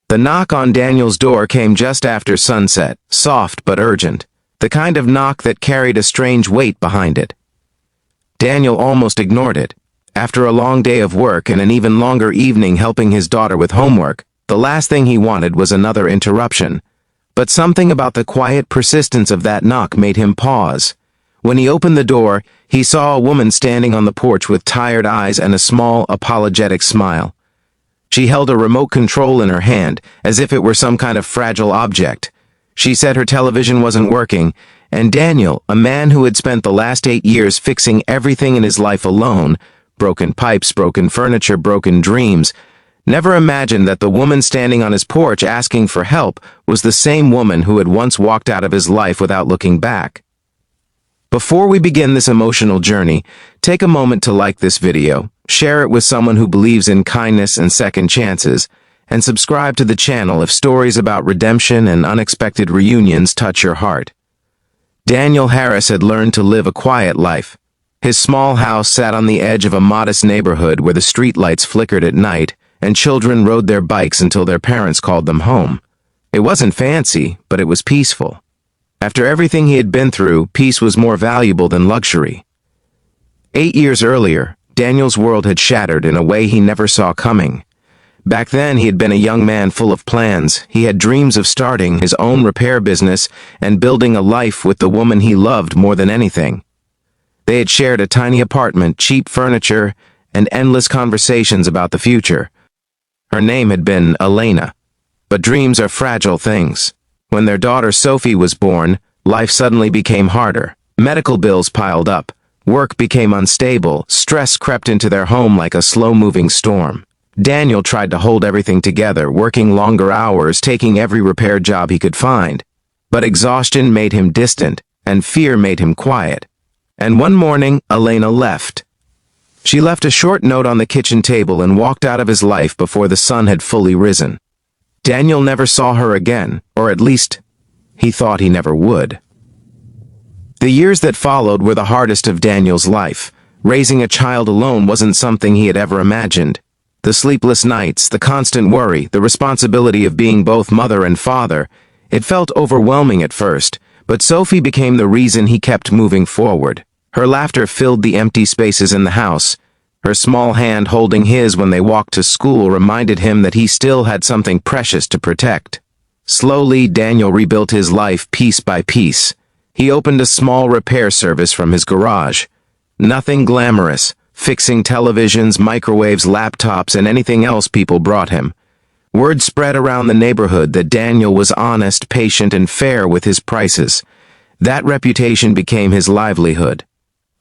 The knock on Daniel's door came just after sunset, soft but urgent, the kind of knock that carried a strange weight behind it. Daniel almost ignored it. After a long day of work and an even longer evening helping his daughter with homework, the last thing he wanted was another interruption. But something about the quiet persistence of that knock made him pause. When he opened the door, he saw a woman standing on the porch with tired eyes and a small, apologetic smile. She held a remote control in her hand, as if it were some kind of fragile object. She said her television wasn't working, and Daniel, a man who had spent the last 8 years fixing everything in his life alone, broken pipes, broken furniture, broken dreams, never imagined that the woman standing on his porch asking for help was the same woman who had once walked out of his life without looking back. Before we begin this emotional journey, take a moment to like this video, share it with someone who believes in kindness and second chances, and subscribe to the channel if stories about redemption and unexpected reunions touch your heart. Daniel Harris had learned to live a quiet life. His small house sat on the edge of a modest neighborhood where the streetlights flickered at night, and children rode their bikes until their parents called them home. It wasn't fancy, but it was peaceful. After everything he had been through, peace was more valuable than luxury. 8 years earlier, Daniel's world had shattered in a way he never saw coming. Back then, he had been a young man full of plans. He had dreams of starting his own repair business and building a life with the woman he loved more than anything. They had shared a tiny apartment, cheap furniture, and endless conversations about the future. Her name had been Elena. But dreams are fragile things. When their daughter Sophie was born, life suddenly became harder. Medical bills piled up. Work became unstable. Stress crept into their home like a slow-moving storm. Daniel tried to hold everything together, working longer hours, taking every repair job he could find. But exhaustion made him distant, and fear made him quiet. And one morning, Elena left. She left a short note on the kitchen table and walked out of his life before the sun had fully risen. Daniel never saw her again, or at least, he thought he never would. The years that followed were the hardest of Daniel's life. Raising a child alone wasn't something he had ever imagined. The sleepless nights, the constant worry, the responsibility of being both mother and father, it felt overwhelming at first, but Sophie became the reason he kept moving forward. Her laughter filled the empty spaces in the house. Her small hand holding his when they walked to school reminded him that he still had something precious to protect. Slowly, Daniel rebuilt his life piece by piece. He opened a small repair service from his garage. Nothing glamorous, fixing televisions, microwaves, laptops, and anything else people brought him. Word spread around the neighborhood that Daniel was honest, patient, and fair with his prices. That reputation became his livelihood.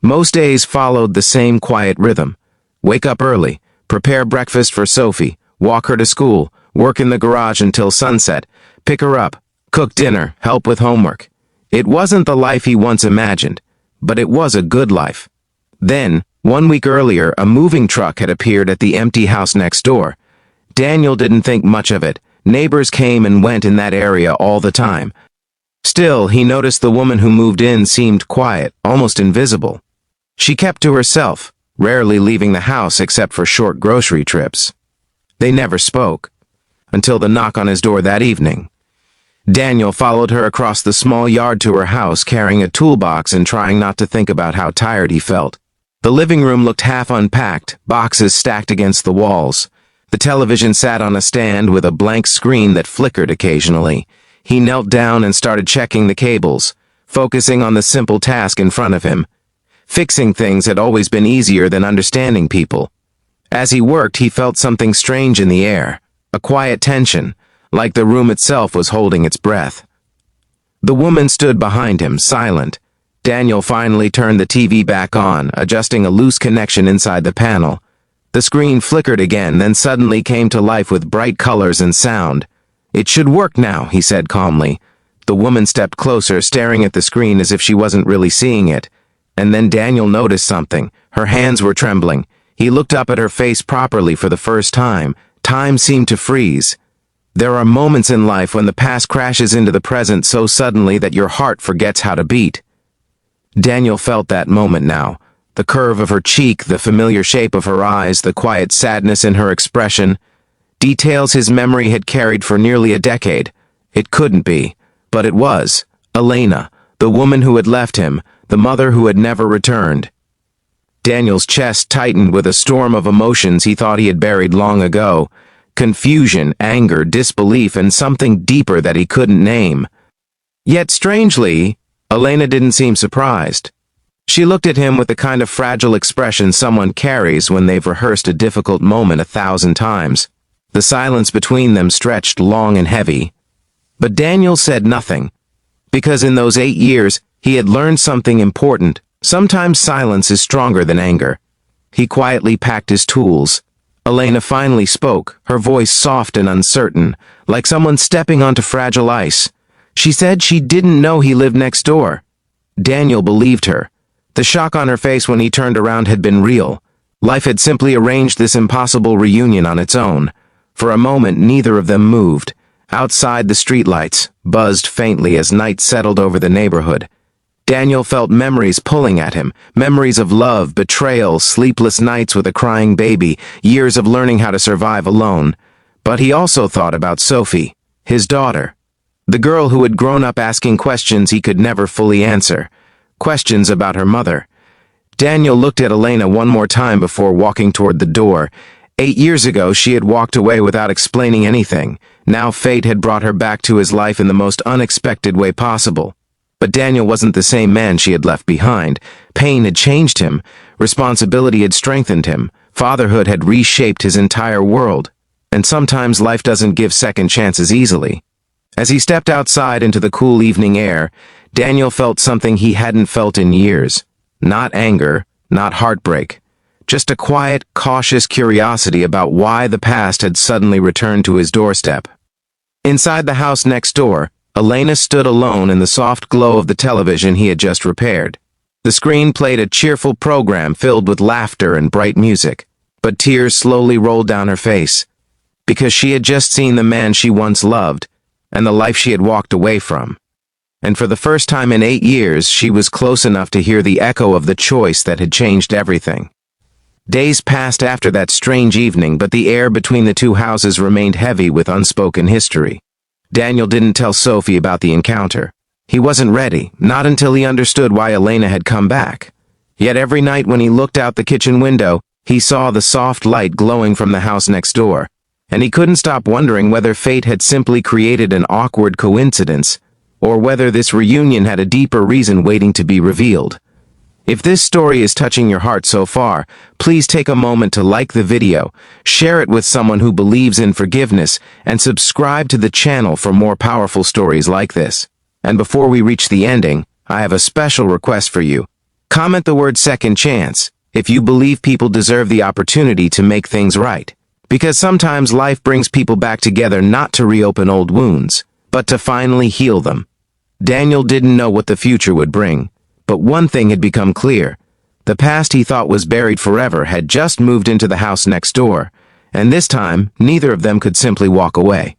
Most days followed the same quiet rhythm. Wake up early, prepare breakfast for Sophie, walk her to school, work in the garage until sunset, pick her up, cook dinner, help with homework. It wasn't the life he once imagined, but it was a good life. Then, 1 week earlier, a moving truck had appeared at the empty house next door. Daniel didn't think much of it. Neighbors came and went in that area all the time. Still, he noticed the woman who moved in seemed quiet, almost invisible. She kept to herself, rarely leaving the house except for short grocery trips. They never spoke, until the knock on his door that evening. Daniel followed her across the small yard to her house, carrying a toolbox and trying not to think about how tired he felt. The living room looked half unpacked, boxes stacked against the walls. The television sat on a stand with a blank screen that flickered occasionally. He knelt down and started checking the cables, focusing on the simple task in front of him. Fixing things had always been easier than understanding people. As he worked, he felt something strange in the air, a quiet tension, like the room itself was holding its breath. The woman stood behind him, silent. Daniel finally turned the TV back on, adjusting a loose connection inside the panel. The screen flickered again, then suddenly came to life with bright colors and sound. "It should work now," he said calmly. The woman stepped closer, staring at the screen as if she wasn't really seeing it. And then Daniel noticed something. Her hands were trembling. He looked up at her face properly for the first time. Time seemed to freeze. There are moments in life when the past crashes into the present so suddenly that your heart forgets how to beat. Daniel felt that moment now. The curve of her cheek, the familiar shape of her eyes, the quiet sadness in her expression. details his memory had carried for nearly a decade. It couldn't be, but it was. Elena, the woman who had left him, the mother who had never returned. Daniel's chest tightened with a storm of emotions he thought he had buried long ago. Confusion, anger, disbelief, and something deeper that he couldn't name. Yet strangely, Elena didn't seem surprised. She looked at him with the kind of fragile expression someone carries when they've rehearsed a difficult moment 1,000 times. The silence between them stretched long and heavy. But Daniel said nothing, because in those 8 years, he had learned something important. Sometimes silence is stronger than anger. He quietly packed his tools. Elena finally spoke, her voice soft and uncertain, like someone stepping onto fragile ice. She said she didn't know he lived next door. Daniel believed her. The shock on her face when he turned around had been real. Life had simply arranged this impossible reunion on its own. For a moment, neither of them moved. Outside, the streetlights buzzed faintly as night settled over the neighborhood. Daniel felt memories pulling at him, memories of love, betrayal, sleepless nights with a crying baby, years of learning how to survive alone. But he also thought about Sophie, his daughter, the girl who had grown up asking questions he could never fully answer, questions about her mother. Daniel looked at Elena one more time before walking toward the door. 8 years ago, she had walked away without explaining anything. Now fate had brought her back to his life in the most unexpected way possible. But Daniel wasn't the same man she had left behind. Pain had changed him. Responsibility had strengthened him. Fatherhood had reshaped his entire world. And sometimes life doesn't give second chances easily. As he stepped outside into the cool evening air, Daniel felt something he hadn't felt in years. Not anger, not heartbreak. Just a quiet, cautious curiosity about why the past had suddenly returned to his doorstep. Inside the house next door, Elena stood alone in the soft glow of the television he had just repaired. The screen played a cheerful program filled with laughter and bright music, but tears slowly rolled down her face, because she had just seen the man she once loved, and the life she had walked away from. And for the first time in 8 years, she was close enough to hear the echo of the choice that had changed everything. Days passed after that strange evening, but the air between the two houses remained heavy with unspoken history. Daniel didn't tell Sophie about the encounter. He wasn't ready, not until he understood why Elena had come back. Yet every night when he looked out the kitchen window, he saw the soft light glowing from the house next door, and he couldn't stop wondering whether fate had simply created an awkward coincidence, or whether this reunion had a deeper reason waiting to be revealed. If this story is touching your heart so far, please take a moment to like the video, share it with someone who believes in forgiveness, and subscribe to the channel for more powerful stories like this. And before we reach the ending, I have a special request for you. Comment the word second chance if you believe people deserve the opportunity to make things right. Because sometimes life brings people back together not to reopen old wounds, but to finally heal them. Daniel didn't know what the future would bring. But one thing had become clear. The past he thought was buried forever had just moved into the house next door, and this time, neither of them could simply walk away.